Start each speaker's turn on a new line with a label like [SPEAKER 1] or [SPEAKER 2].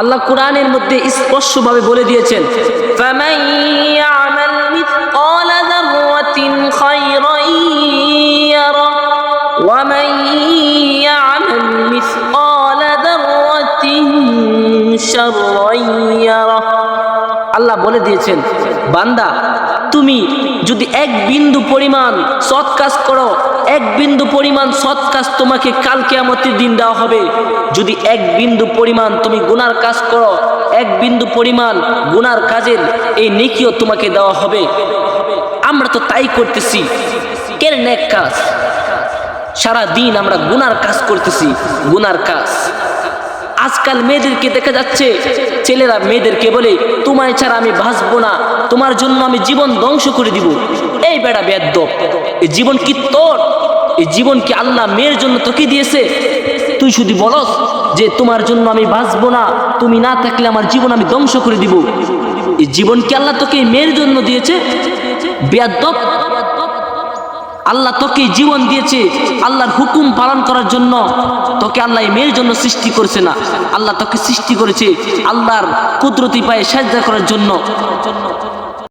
[SPEAKER 1] আল্লাহ কোরআনের মধ্যে স্পষ্টভাবে বলে দিয়েছেন, ফামান ইয়ামাল মিসকালা যাররাতিন খায়রান ইয়ারা ওয়া মান ইয়ামাল মিসকালা যাররাতিন শাররান ইয়ারা। আল্লাহ বলে দিয়েছেন, বান্দা তুমি যদি এক বিন্দু পরিমাণ সৎ কাজ করো, এক বিন্দু পরিমাণ সৎ কাজ তোমাকে কাল কিয়ামতের দিন দেওয়া হবে। যদি এক বিন্দু পরিমাণ তুমি গুনার কাজ করো, এক বিন্দু পরিমাণ গুনার কাজের এই নেকিও তোমাকে দেওয়া হবে। আমরা তো তাই করতেছি। কেন নেক কাজ? সারা দিন আমরা গুনার কাজ করতেছি, গুনার কাজ। আজকাল মেয়েদেরকে দেখা যাচ্ছে, ছেলেরা মেয়েদেরকে বলে, তোমায় ছাড়া আমি বাঁচবো না, তোমার জন্য আমি জীবন ধ্বংস করে দিব। এই বেটা বেয়াদব, এই জীবন কি তোর? এই জীবন কি আল্লাহ মেয়ের জন্য তোকে দিয়েছে? তুই শুধু বলস যে তোমার জন্য আমি বাঁচবো না, তুমি না থাকলে আমার জীবন আমি ধ্বংস করে দিব। এই জীবন কি আল্লাহ তোকে মেয়ের জন্য দিয়েছে? বেয়াদব, আল্লাহ তোকে জীবন দিয়েছে আল্লাহর হুকুম পালন করার জন্য। তোকে আল্লাহ মেয়ের জন্য সৃষ্টি করেছে না, আল্লাহ তোকে সৃষ্টি করেছে আল্লাহর কুদরতি পায়ে সাজদা করার জন্য।